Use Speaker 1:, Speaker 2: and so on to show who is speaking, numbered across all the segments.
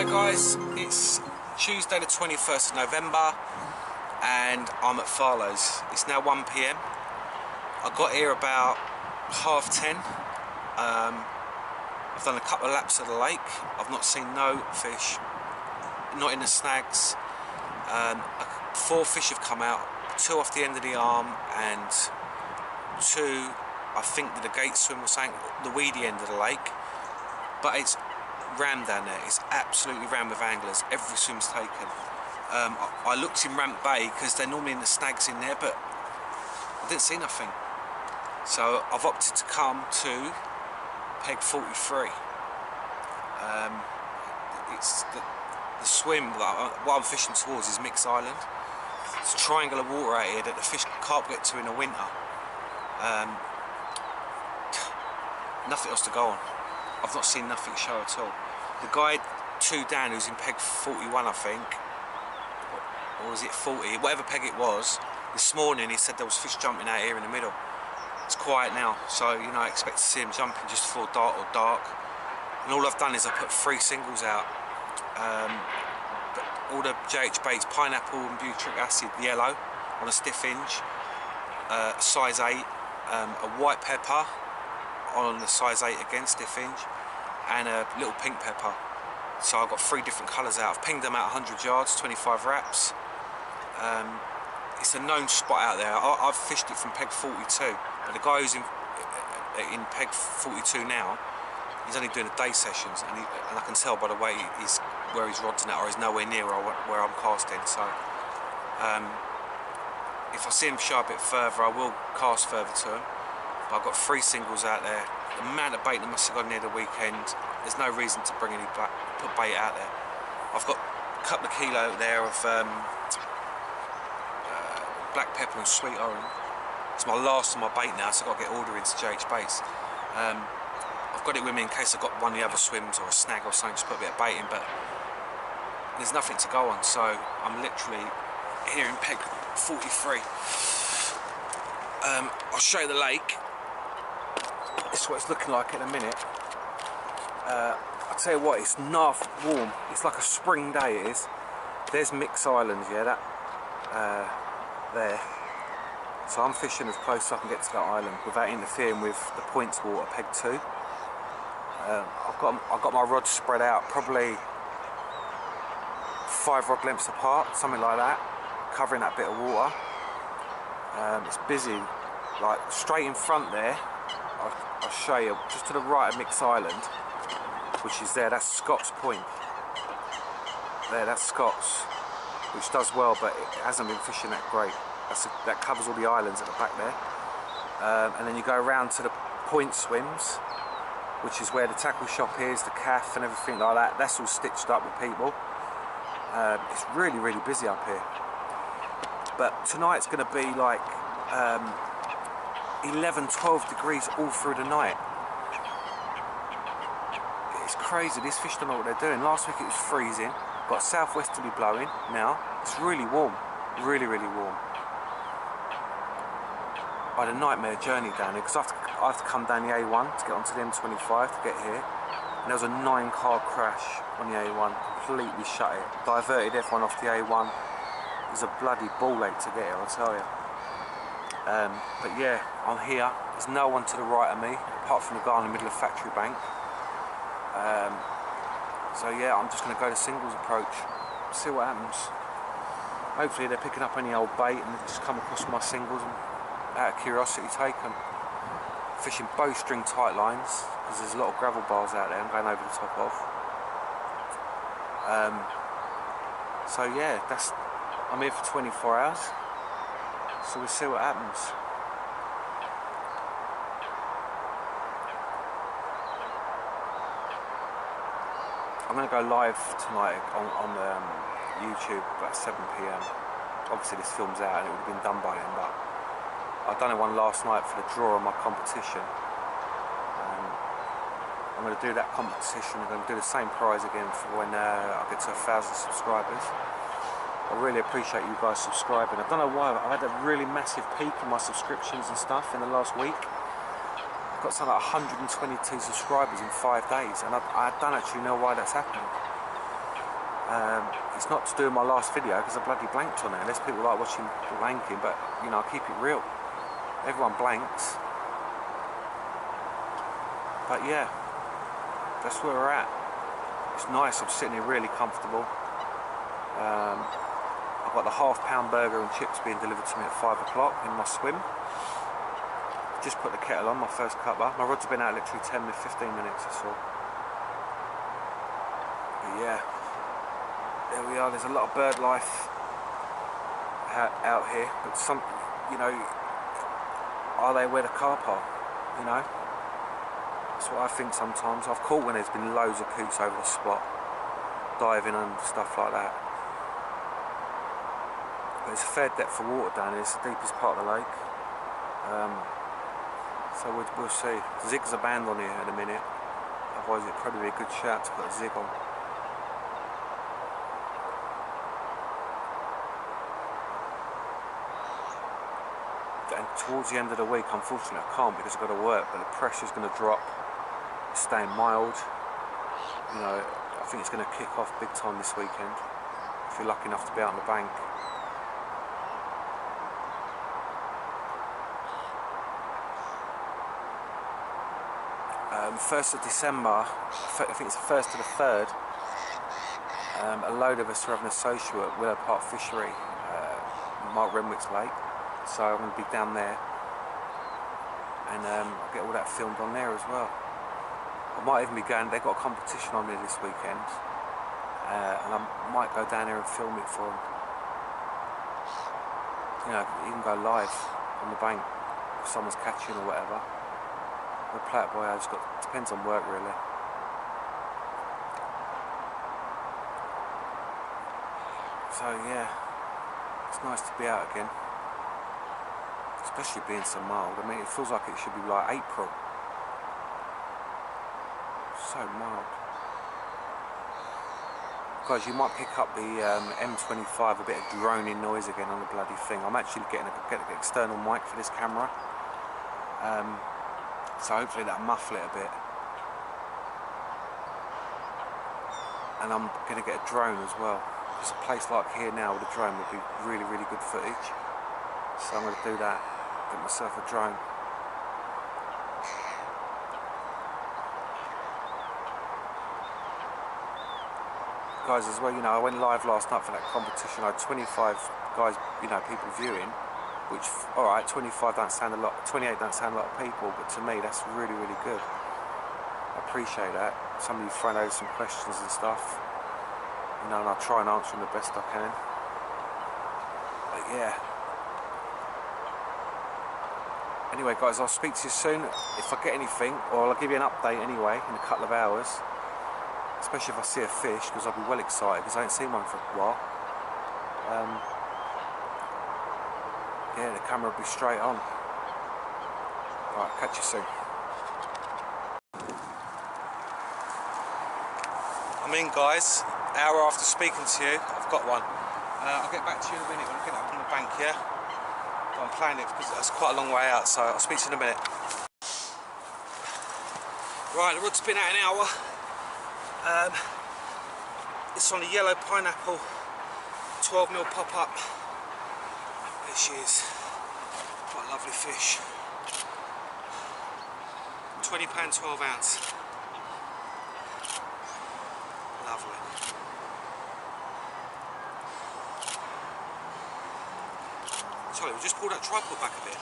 Speaker 1: Hi guys, it's Tuesday the 21st of November and I'm at Farlows. It's now 1 PM. I got here about 10:30. I've done a couple of laps of the lake. I've not seen no fish, not in the snags. 4 fish have come out, 2 off the end of the arm and 2 I think with the gate swim or something, the weedy end of the lake. But it's rammed down there. It's absolutely rammed with anglers. Every swim's taken. I looked in Ramp Bay because they're normally in the snags in there, but I didn't see nothing. So I've opted to come to peg 43. It's the swim that what I'm fishing towards is Mix Island. It's a triangle of water out here that the fish can't get to in the winter. Nothing else to go on. I've not seen nothing show at all. The guy 2 down who's in peg 41 I think, or was it 40, whatever peg it was, this morning he said there was fish jumping out here in the middle. It's quiet now, so you know I expect to see him jumping just before dark. And all I've done is I put 3 singles out. All the JH baits, pineapple and butyric acid yellow on a stiff hinge, size 8, a white pepper on the size 8 again, stiff hinge, and a little pink pepper. So I've got 3 different colours out. I've pinged them out 100 yards, 25 wraps. It's a known spot out there. I've fished it from peg 42, but the guy who's in peg 42 now, he's only doing the day sessions, and I can tell by the way he's where his rod's at, or he's nowhere near where I'm casting. So if I see him show a bit further, I will cast further to him. But I've got 3 singles out there. The amount of bait that must have gone near the weekend, there's no reason to bring any put bait out there. I've got a couple of kilo there of black pepper and sweet orange. It's my last of my bait now, so I've got to get order into JH Baits. I've got it with me in case I've got one of the other swims or a snag or something, just put a bit of bait in, but there's nothing to go on, so I'm literally here in peg 43. I'll show you the lake. This is what it's looking like in a minute. I'll tell you what, it's naff warm. It's like a spring day it is. There's Mix Island, yeah, that there. So I'm fishing as close as I can get to that island without interfering with the points water, peg 2. I've got my rods spread out, probably 5 rod lengths apart, something like that, covering that bit of water. It's busy, like straight in front there. I'll show you, just to the right of Mix Island, which is there, that's Scott's Point. There, that's Scott's, which does well, but it hasn't been fishing that great. That covers all the islands at the back there. And then you go around to the point swims, which is where the tackle shop is, the calf and everything like that. That's all stitched up with people. It's really, really busy up here. But tonight's going to be like 11, 12 degrees all through the night. It's crazy. These fish don't know what they're doing. Last week it was freezing. Got southwesterly blowing now. It's really warm. Really, really warm. I had a nightmare journey down here because I have to come down the A1 to get onto the M25 to get here. And there was a 9-car crash on the A1. Completely shut it. Diverted everyone off the A1. It was a bloody ball ache to get here, I'll tell you. But yeah, I'm here. There's no one to the right of me apart from the guy in the middle of Factory Bank. So yeah, I'm just going to go to singles approach, see what happens. Hopefully they're picking up any old bait and just come across my singles and out of curiosity take them. Fishing bowstring tight lines because there's a lot of gravel bars out there I'm going over the top of. So yeah, I'm here for 24 hours. So we'll see what happens. I'm going to go live tonight on YouTube at 7 PM. Obviously this film's out and it would have been done by then, but I done one last night for the draw of my competition. I'm going to do that competition. I'm going to do the same prize again for when I get to 1,000 subscribers. I really appreciate you guys subscribing. I don't know why, I've had a really massive peak in my subscriptions and stuff in the last week. I've got something like 122 subscribers in 5 days, and I don't actually know why that's happening. It's not to do with my last video because I bloody blanked on it. Unless people like watching blanking, but you know, I keep it real. Everyone blanks. But yeah, that's where we're at. It's nice, I'm sitting here really comfortable. I've got the £half-pound burger and chips being delivered to me at 5 o'clock in my swim. Just put the kettle on, my first cuppa. My rods have been out literally 10 to 15 minutes or so. But yeah, there we are. There's a lot of bird life out here, but some, you know, are they where the carp are? You know, that's what I think sometimes. I've caught when there's been loads of coots over the spot, diving and stuff like that. But there's a fair depth of water down here. It's the deepest part of the lake. So we'll see. Zigs are banned on here in a minute. Otherwise it'd probably be a good shout to put a zig on. And towards the end of the week, unfortunately I can't because I've got to work, but the pressure's going to drop. It's staying mild. You know, I think it's going to kick off big time this weekend if you're lucky enough to be out on the bank. The 1st of December, I think it's the 1st to the 3rd, a load of us are having a social at Willow Park Fishery, Mark Renwick's Lake, so I'm going to be down there and I'll get all that filmed on there as well. I might even be going, they've got a competition on there this weekend, and I might go down there and film it for them. You know, even go live on the bank if someone's catching or whatever. We'll play it by ear, depends on work really. So yeah, it's nice to be out again. Especially being so mild. I mean, it feels like it should be like April. So mild. Guys, you might pick up the M25, a bit of droning noise again on the bloody thing. I'm actually getting an external mic for this camera. So hopefully that'll muffle it a bit. And I'm going to get a drone as well. Because a place like here now with a drone would be really, really good footage. So I'm going to do that. Get myself a drone. Guys, as well, you know, I went live last night for that competition. I had 25 guys, you know, people viewing. Which, alright, 25 don't sound a lot, 28 don't sound a lot of people, but to me that's really, really good. I appreciate that. Some of you thrown over some questions and stuff, you know, and I'll try and answer them the best I can. But yeah. Anyway guys, I'll speak to you soon. If I get anything, or I'll give you an update anyway in a couple of hours. Especially if I see a fish, because I'll be well excited, because I ain't seen one for a while. Yeah, the camera will be straight on. Right, catch you soon. I'm in, guys. Hour after speaking to you, I've got one. I'll get back to you in a minute when I get up on the bank here. But I'm playing it because that's quite a long way out, so I'll speak to you in a minute. Right, the rod's been out an hour. It's on a yellow pineapple 12mm pop-up. There she is. What a lovely fish. £20, 12oz. Lovely. Sorry, we just pulled that tripod back a bit.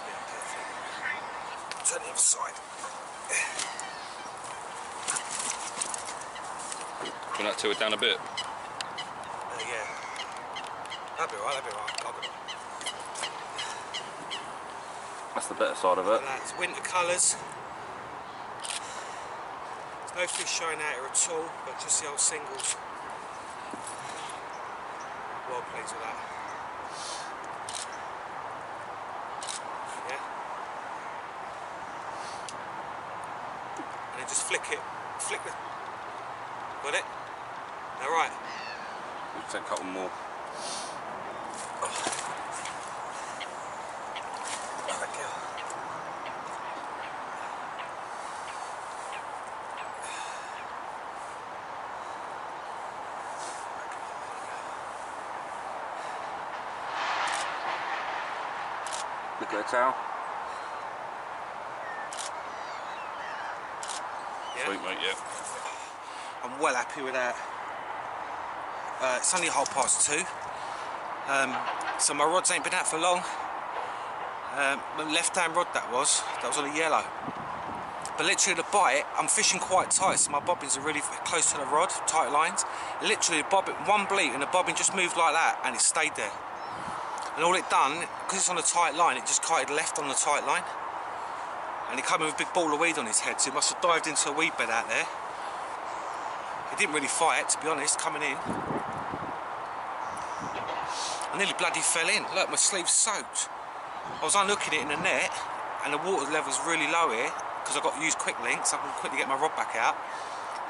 Speaker 1: Yeah, perfect. Turn the other side.
Speaker 2: Can that tilt it down a bit?
Speaker 1: Yeah. That'd be right, that'd be right. I'll go.
Speaker 2: That's the better side of it.
Speaker 1: And that's winter colours. There's no fish showing out here at all, but just the old singles. Well pleased with that. Yeah. And then just flick the. Got it? Alright.
Speaker 2: We'll take a couple more. Get a towel.
Speaker 1: Yeah.
Speaker 2: Sweet mate, yeah.
Speaker 1: I'm well happy with that. It's only 2:30. So my rods ain't been out for long. My left-hand rod that was on a yellow. But literally the bite, I'm fishing quite tight, so my bobbins are really close to the rod, tight lines. Literally the bobbin, one bleat and the bobbin just moved like that and it stayed there. And all it done, because it's on a tight line, it just kited left on the tight line. And he came with a big ball of weed on his head, so he must have dived into a weed bed out there. He didn't really fight, to be honest, coming in. I nearly bloody fell in. Look, my sleeve's soaked. I was unhooking it in the net, and the water level's really low here, because I've got to use quick links, so I can quickly get my rod back out.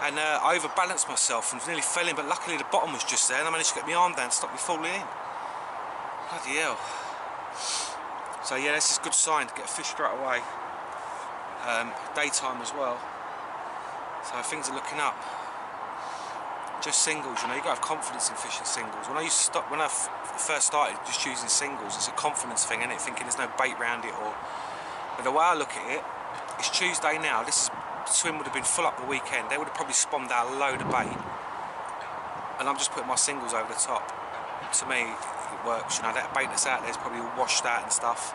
Speaker 1: And I overbalanced myself and nearly fell in, but luckily the bottom was just there, and I managed to get my arm down to stop me falling in. Bloody hell. So yeah, this is a good sign to get a fish straight away. Daytime as well. So things are looking up. Just singles, you know, you got to have confidence in fishing singles. When I first started just using singles, it's a confidence thing, and thinking there's no bait round it. But the way I look at it, it's Tuesday now. The swim would have been full up the weekend. They would have probably spawned out a load of bait, and I'm just putting my singles over the top. To me, it works. You know, that bait that's out there is probably all washed out and stuff,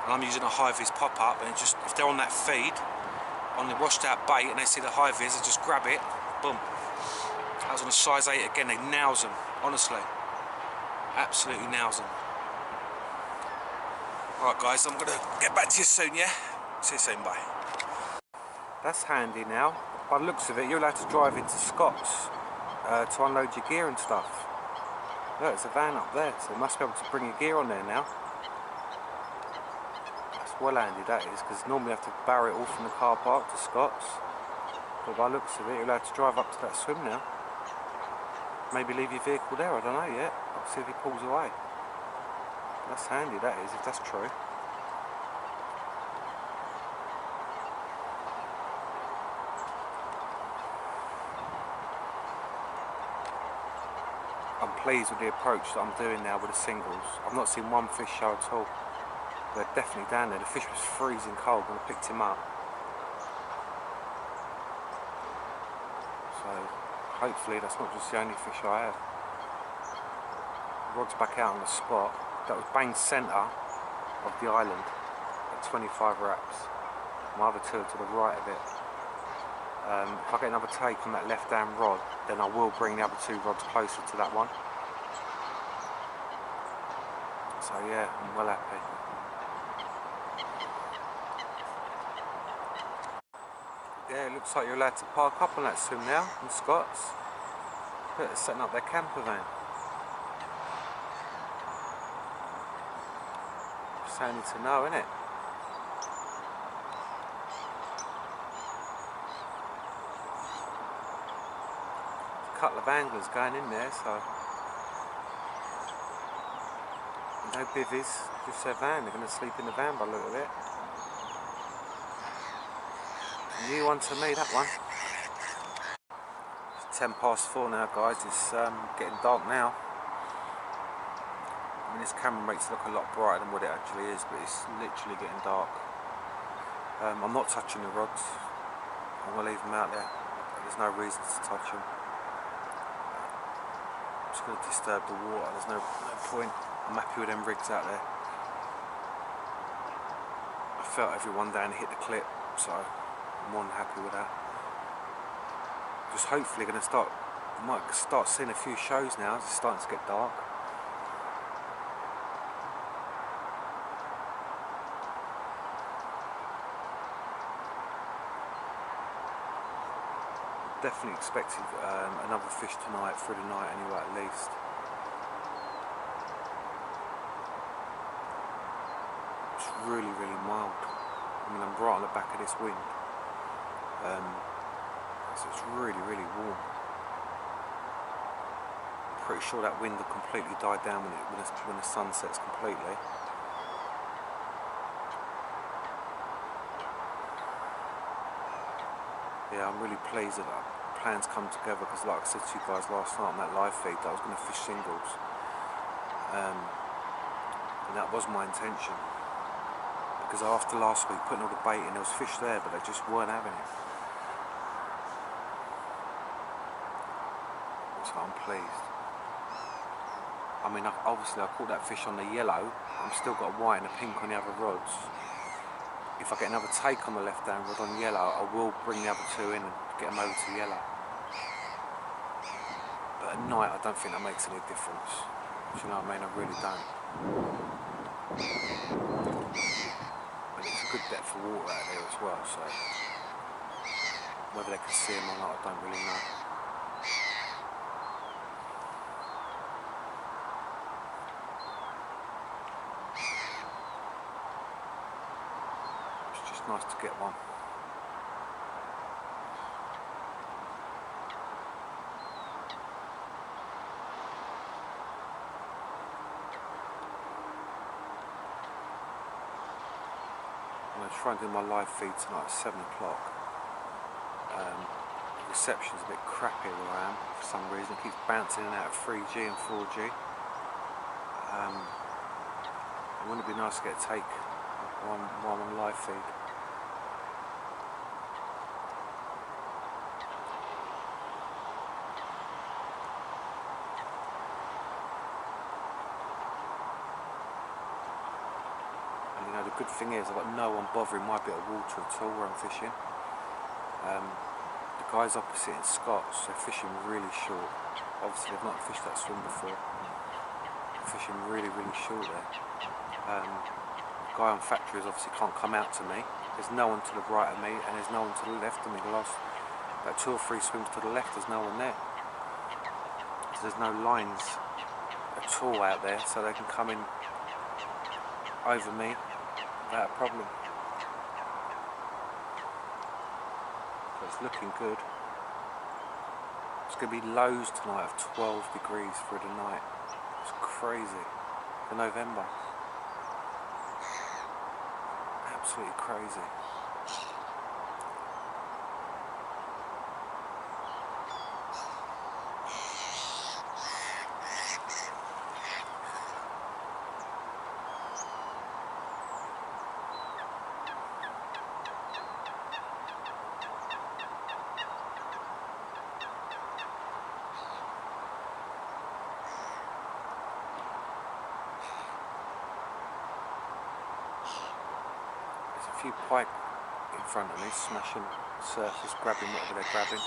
Speaker 1: and I'm using a high vis pop up, and it just, if they're on that feed, on the washed out bait, and they see the high vis, they just grab it, boom. That was on a size 8 again. They nails them, honestly, absolutely nails them. Alright guys, I'm gonna get back to you soon, yeah? See you soon, bye. That's handy now. By the looks of it, you're allowed to drive into Scott's to unload your gear and stuff. Look, there's a van up there, so you must be able to bring your gear on there now. That's well handy, that is, because normally you have to barrow it all from the car park to Scott's. But by the looks of it, you're allowed to drive up to that swim now. Maybe leave your vehicle there, I don't know yet. I'll see if he pulls away. That's handy, that is, if that's true. I'm pleased with the approach that I'm doing now with the singles. I've not seen one fish show at all. They're definitely down there. The fish was freezing cold when I picked him up. So hopefully that's not just the only fish I have. Rod's back out on the spot. That was bang centre of the island at 25 wraps. My other two are to the right of it. If I get another take on that left hand rod, then I will bring the other two rods closer to that one. So yeah, I'm well happy. Yeah, it looks like you're allowed to park up on that swim now in Scott's. They're setting up their camper van. Just handy to know, isn't it? A couple of anglers going in there, so no bivvies, just their van. They're going to sleep in the van by the look of it. A new one to me, that one. It's 4:10 now, guys. It's getting dark now. I mean, this camera makes it look a lot brighter than what it actually is, but it's literally getting dark. I'm not touching the rods. I'm going to leave them out there. There's no reason to touch them. I'm just going to disturb the water. There's no point. I'm happy with them rigs out there. I felt everyone down hit the clip, so I'm more than happy with that. Just hopefully going to might start seeing a few shows now. It's starting to get dark. Definitely expected another fish tonight, through the night anyway, at least. It's really, really mild. I mean, I'm right on the back of this wind, so it's really, really warm. I'm pretty sure that wind will completely die down when the sun sets completely. Yeah, I'm really pleased that plans come together, because like I said to you guys last night on that live feed, that I was going to fish singles, and that was my intention. because after last week putting all the bait in, there was fish there, but they just weren't having it. So I'm pleased. I mean, obviously I caught that fish on the yellow. I've still got a white and a pink on the other rods. If I get another take on the left hand rod on yellow, I will bring the other two in and get them over to yellow. But at night I don't think that makes any difference. Do you know what I mean? I really don't. And it's a good depth of water out there as well, so whether they can see them or not, I don't really know. It's just nice to get one. I'm going to try and do my live feed tonight at 7 o'clock. The reception's a bit crappy where I am for some reason. It keeps bouncing in and out of 3G and 4G. Wouldn't it be nice to get a take while I'm on live feed? And you know, the good thing is I've got no one bothering my bit of water at all where I'm fishing. The guys opposite in Scots, they're fishing really short. Obviously they've not fished that swim before. They're fishing really, really short there. The guy on factories obviously can't come out to me. There's no one to the right of me and there's no one to the left of me. The last about 2 or 3 swims to the left, there's no one there. So there's no lines at all out there, so they can come in over me without a problem. So it's looking good. It's going to be lows tonight of 12 degrees through the night. It's crazy for November. Absolutely crazy. Few pike in front of me, smashing surface, grabbing whatever they're grabbing.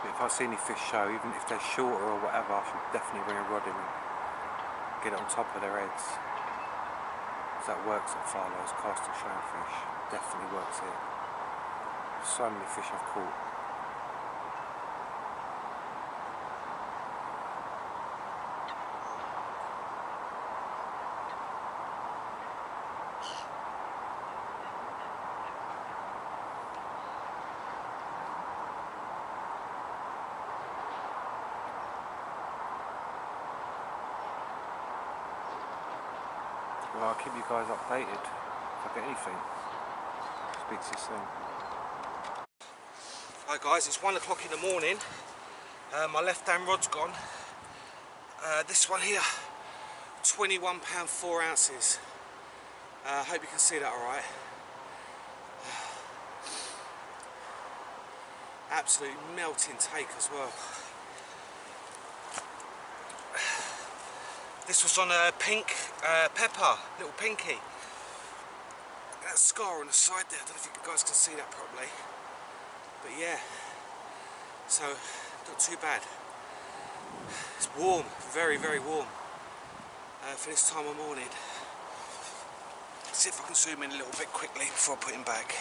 Speaker 1: But if I see any fish show, even if they're shorter or whatever, I should definitely bring a rod in and get it on top of their heads. So that works at farlows, casting showing fish. Definitely works here. So many fish I've caught. Well, I'll keep you guys updated if I get anything. Speak to you soon. Hi guys, it's 1 o'clock in the morning. My left hand rod's gone. This one here, £21 4 ounces. Hope you can see that alright. Absolutely melting take as well. This was on a pink pepper, little pinky. That scar on the side there, I don't know if you guys can see that properly. But yeah, so not too bad. It's warm, very, very warm for this time of morning. Let's see if I can zoom in a little bit quickly before I put him back.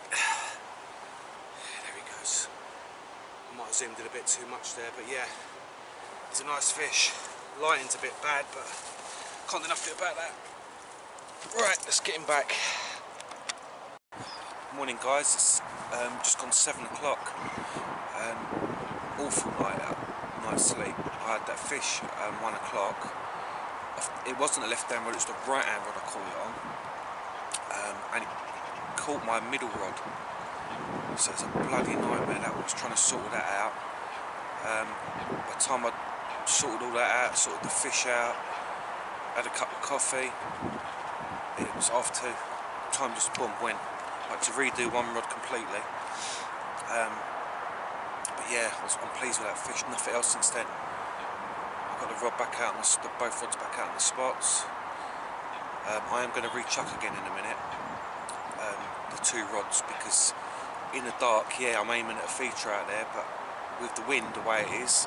Speaker 1: There he goes. I might have zoomed in a bit too much there, but yeah, he's a nice fish. Lighting's a bit bad, but can't do nothing about that. Right, let's get him back. Morning guys, it's just gone 7 o'clock. Awful night out, night sleep. I had that fish at 1 o'clock. it wasn't a left-hand rod, it was the right-hand rod I caught it on, and it caught my middle rod. So it's a bloody nightmare. That was trying to sort that out. By the time I sorted all that out, sorted the fish out, had a cup of coffee, it was off to. Time just boom went. I had to redo one rod completely. But yeah, I'm pleased with that fish. Nothing else since then. I've got the rod back out, both rods back out in the spots. I am going to rechuck again in a minute. The two rods, because in the dark, yeah, I'm aiming at a feature out there, but with the wind the way it is,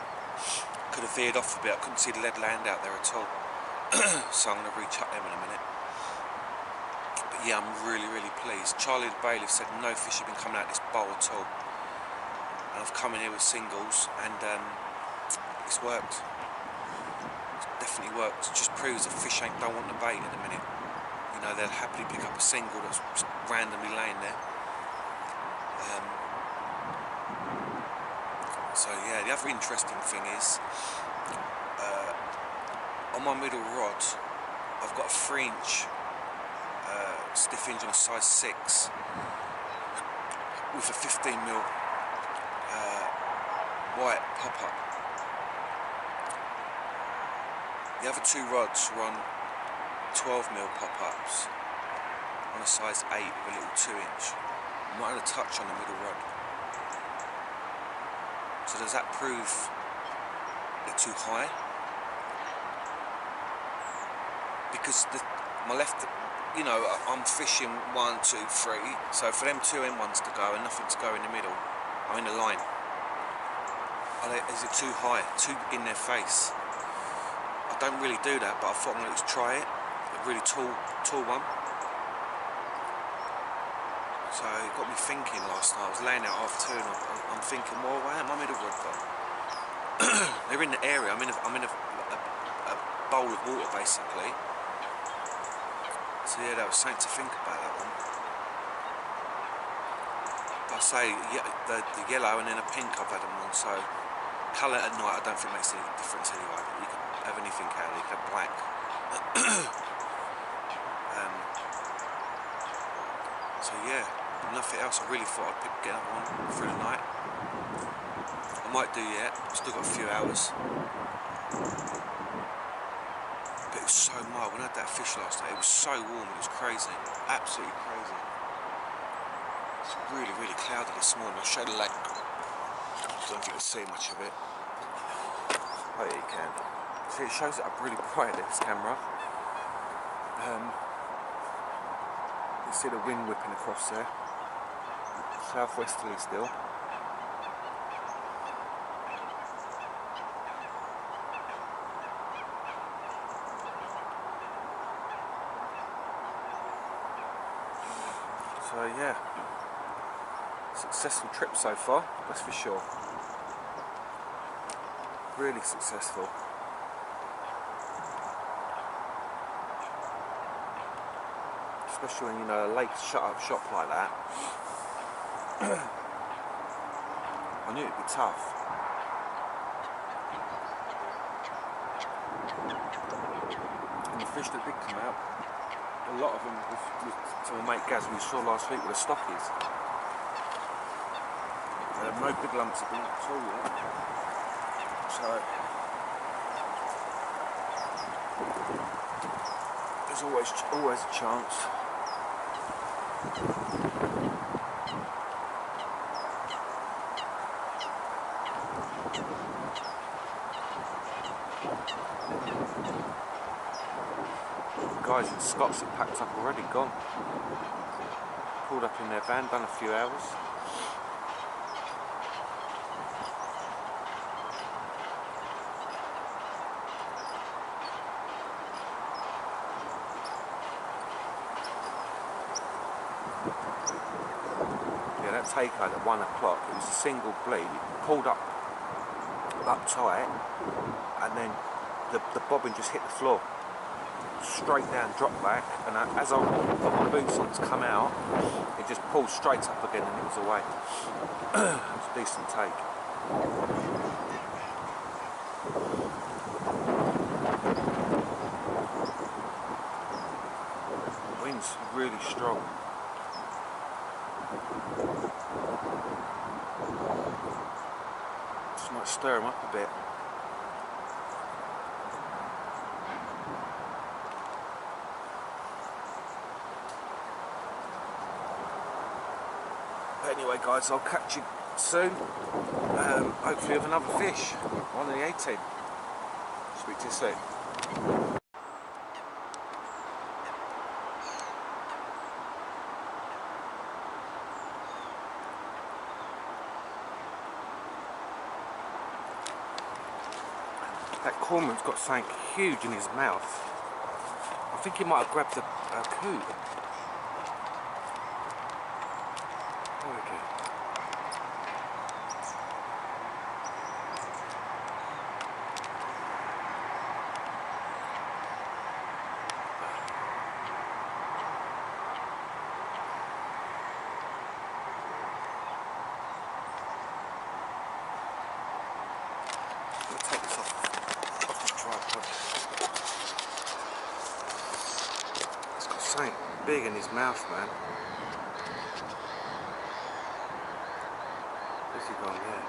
Speaker 1: could have veered off a bit. I couldn't see the lead land out there at all. So I'm going to rechuck them in a minute. But yeah, I'm really, really pleased. Charlie the bailiff said no fish have been coming out this bowl at all. And I've come in here with singles, and it's worked. It's definitely worked. It just proves that fish don't want the bait at the minute. You know, they'll happily pick up a single that's just randomly laying there. So yeah, the other interesting thing is, on my middle rod, I've got a 3-inch stiff hinge on a size 6 with a 15mm white pop-up. The other two rods were on 12mm pop-ups on a size 8 with a little 2-inch. I'm not going to touch on the middle rod. So does that prove they're too high? Because my left, you know, I'm fishing 1, 2, 3. So for them 2 M1s to go and nothing to go in the middle, I'm in the line. Is it too high? Too in their face? I don't really do that, but I thought I'm going to try it. A really tall one. So it got me thinking last night. I was laying out after 2 and I'm thinking, well, where am I middle rod gone? They're in the area. I'm in a bowl of water basically. So yeah, that was something to think about, that one. I say the yellow and then a pink I've had them on. So colour at night I don't think makes any difference anyway. But you can have anything out. You can have black. So yeah. Nothing else. I really thought I'd get another one through the night. I might do yet. Still got a few hours. But it was so mild. When I had that fish last night, it was so warm. It was crazy. Absolutely crazy. It's really, really cloudy this morning. I'll show the lake. I don't think you can see much of it. Oh yeah, you can. See, it shows it up really bright, this camera. You see the wind whipping across there. Southwesterly still. So yeah, successful trip so far, that's for sure. Really successful. Especially when, you know, a lake's shut up shop like that. I knew it'd be tough. And the fish that did come out, a lot of them was to my mate Gaz we saw last week with the stockies. No big lumps have been up at all yet. So there's always a chance. Guys in Scots have packed up already, gone. Pulled up in their van, done a few hours. Yeah, that takeout at 1 o'clock, it was a single bleed, pulled up tight, and then the bobbin just hit the floor. Straight down, drop back, and as I put my boots on to come out, it just pulled straight up again and it was away. It was a decent take. wind's really strong. Just might stir them up a bit. Anyway guys, I'll catch you soon, hopefully with another fish on the 18. Speak to you soon. That cormorant's got something huge in his mouth. I think he might have grabbed a coot. There we go. Take this off the tripod. It's got something big in his mouth, man. Where's he gone? Yeah.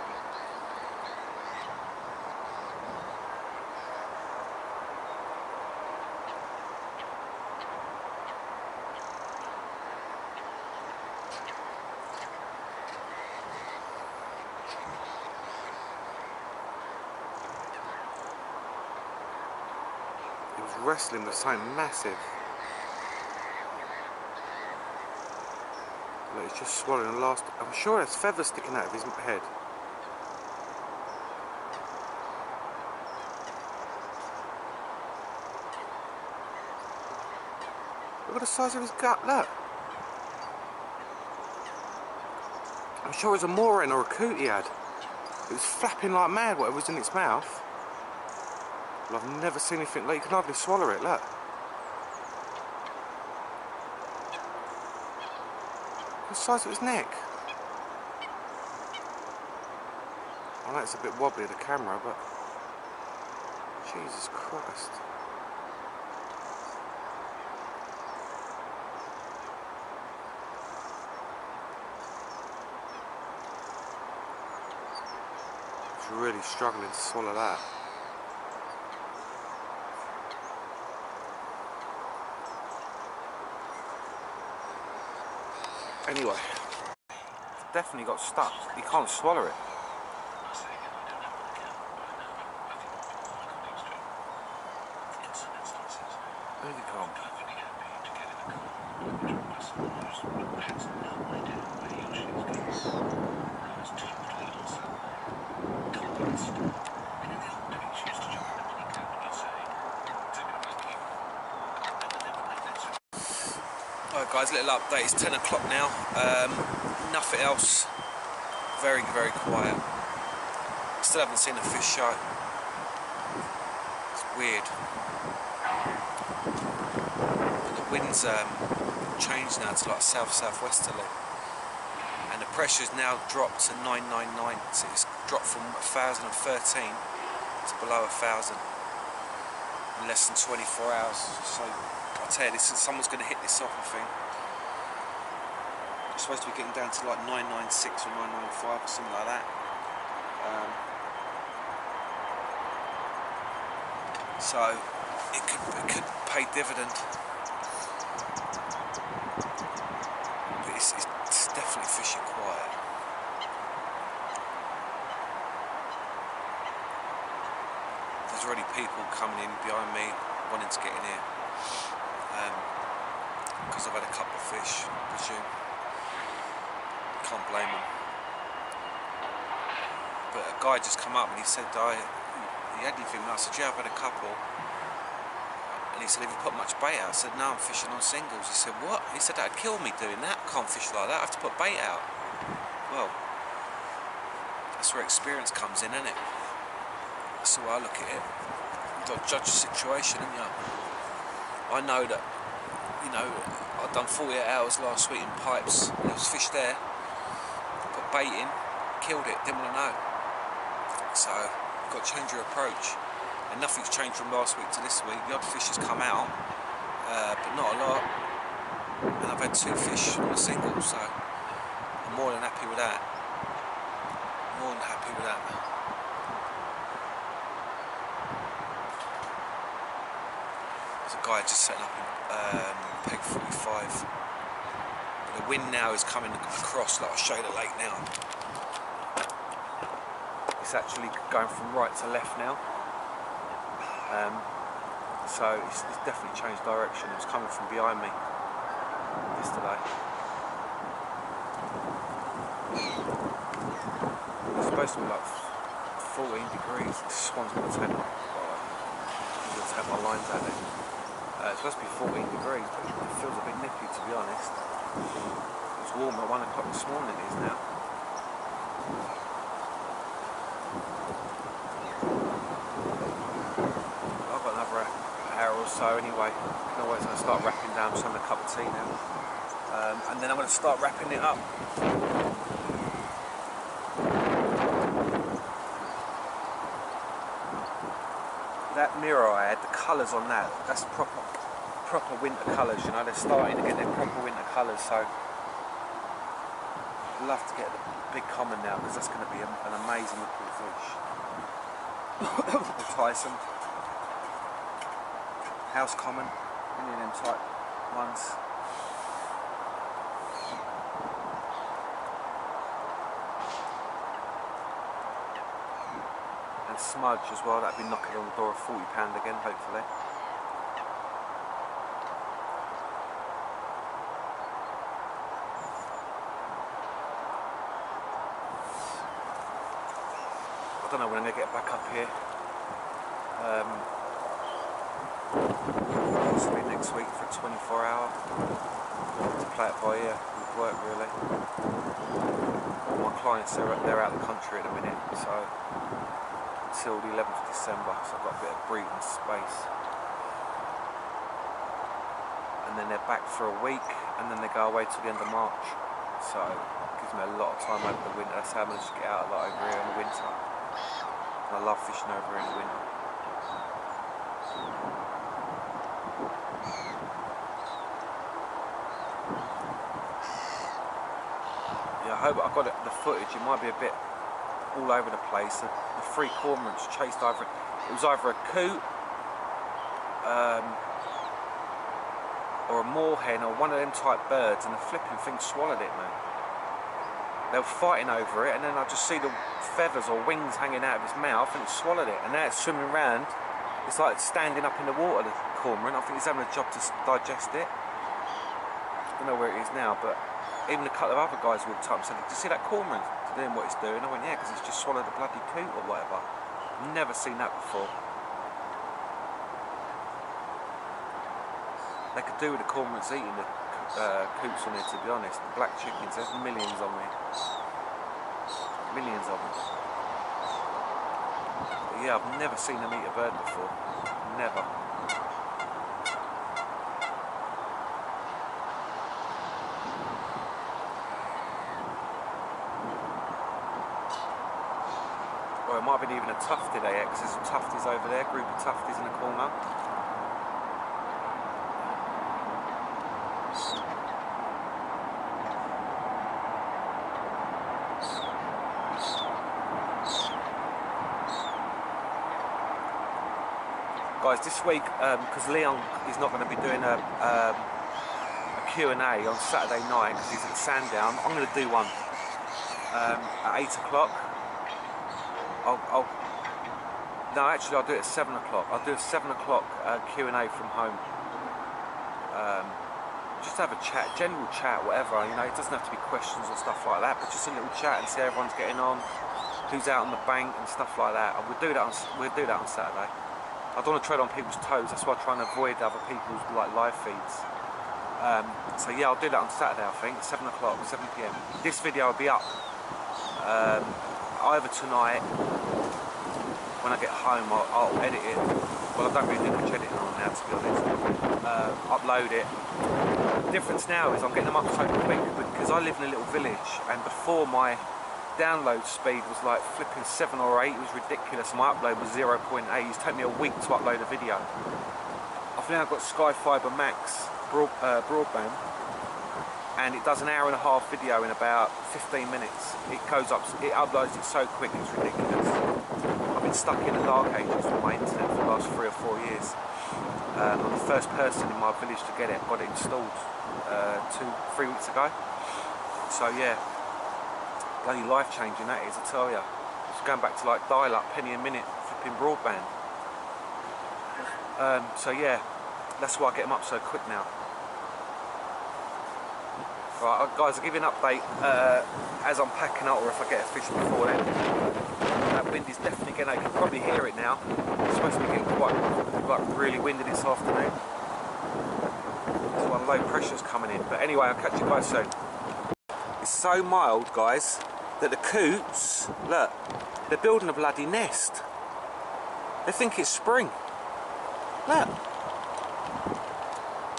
Speaker 1: He was wrestling with something massive. Look, he's just swallowing the last. I'm sure there's feathers sticking out of his head. Look at the size of his gut, look. I'm sure it was a moorhen or a coot he had. It was flapping like mad, whatever was in its mouth. Well, I've never seen anything like, you can hardly swallow it, look. The size of his neck. I know it's a bit wobbly, the camera, but Jesus Christ. It's really struggling to swallow that. Anyway, it's definitely got stuck. He can't swallow it. Where's he gone? Alright guys, little update, it's 10 o'clock now, nothing else, very quiet, still haven't seen a fish show, it's weird, but the wind's changed now to like south-southwesterly, and the pressure's now dropped to 999, so it's dropped from 1,013 to below 1,000 in less than 24 hours, so I tell you, someone's going to hit this off, I think. It's supposed to be getting down to like 996 or 995 or something like that. So it could pay dividend. But it's definitely fishing quiet. There's already people coming in behind me wanting to get in here. Because I've had a couple of fish, I presume. Can't blame them. But a guy just come up and he said, he had anything? And I said, yeah, I've had a couple. And he said, have you put much bait out? I said, no, I'm fishing on singles. He said, what? He said, that'd kill me doing that. I can't fish like that, I have to put bait out. Well, that's where experience comes in, isn't it? That's the way I look at it. You've got to judge the situation, haven't you? I know that, you know, I'd done 48 hours last week in pipes, there was fish there, put bait in, killed it, didn't want to know. So, you've got to change your approach. And nothing's changed from last week to this week. The odd fish has come out, but not a lot. and I've had 2 fish on a single, so I'm more than happy with that. More than happy with that. There's a guy just setting up in peg 45. But the wind now is coming across, like I'll show you the lake now. It's actually going from right to left now. So it's definitely changed direction. It was coming from behind me yesterday. It's supposed to be like 14 degrees. This one's going to take my lines out there. It's supposed to be 14 degrees, but it feels a bit nippy, to be honest. It was warm at 1 o'clock this morning, it is now. I've got another hour or so anyway. I'm always going to start wrapping down, just having a cup of tea now. And then I'm going to start wrapping it up. That mirror I had, the colours on that, that's proper winter colours, you know, they're starting to get their proper winter colours, so I'd love to get the big common now, because that's going to be an amazing looking fish. The Tyson, house common, any of them type ones. And smudge as well, that'd be knocking on the door of £40 again, hopefully. I don't know when I'm going to get back up here. Possibly next week for a 24-hour to play it by ear with work, really. All my clients, they're out of the country at the minute, so until the 11th of December, so I've got a bit of breathing space. And then they're back for a week, and then they go away till the end of March. So it gives me a lot of time over the winter. That's how I managed to get out a lot over here in the winter. And I love fishing over here in the winter. Yeah, I hope I got the footage. It might be a bit all over the place. The 3 cormorants chased over. It was either a coot or a moorhen or one of them type birds, and the flipping thing swallowed it, man. They were fighting over it, and then I just see the feathers or wings hanging out of its mouth, and it swallowed it. And now it's swimming around. It's like standing up in the water, the cormorant. I think it's having a job to digest it. I don't know where it is now, but even a couple of other guys walked up and said, "Did you see that cormorant doing what it's doing?" I went, "Yeah, because it's just swallowed a bloody coot or whatever." Never seen that before. They could do with the cormorants eating the coots on here, to be honest. The black chickens, there's millions on me. Millions of them. But yeah, I've never seen them eat a bird before. Never. Or it might have been even a tufty they ate, because there's some tufties over there, group of tufties in the corner. Guys, this week, because Leon is not going to be doing a Q&A on Saturday night because he's at Sandown, I'm going to do one at 8 o'clock. No, actually I'll do it at 7 o'clock. I'll do a 7 o'clock Q&A from home. Just have a chat, general chat, whatever, you know, it doesn't have to be questions or stuff like that, but just a little chat and see how everyone's getting on, who's out on the bank and stuff like that. And we'll do that on Saturday. I don't want to tread on people's toes, that's why I try and avoid other people's like live feeds. So yeah, I'll do that on Saturday, I think, at 7 o'clock, 7 PM. This video will be up either tonight, when I get home, I'll edit it. Well, I don't really do much editing on now, to be honest. Upload it. The difference now is I'm getting them up so quick because I live in a little village, and before my download speed was like flipping 7 or 8, it was ridiculous. My upload was 0.8. It's taken me a week to upload a video. I think I've got Sky Fibre Max broadband, and it does an hour-and-a-half video in about 15 minutes. It uploads it so quick, it's ridiculous. I've been stuck in the dark ages with my internet for the last 3 or 4 years. I'm the first person in my village to got it installed 2-3 weeks ago. So yeah, bloody life-changing that is, I tell ya. It's going back to like dial-up, penny a minute, flipping broadband. So yeah, that's why I get them up so quick now. Right, guys, I'll give you an update as I'm packing up, or if I get a fish before then. That wind is definitely getting, you can probably hear it now. It's supposed to be getting quite really windy this afternoon. That's why low pressure's coming in. But anyway, I'll catch you guys soon. It's so mild, guys, that the coots, look, they're building a bloody nest. They think it's spring. Look.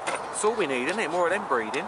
Speaker 1: That's all we need, isn't it? More of them breeding.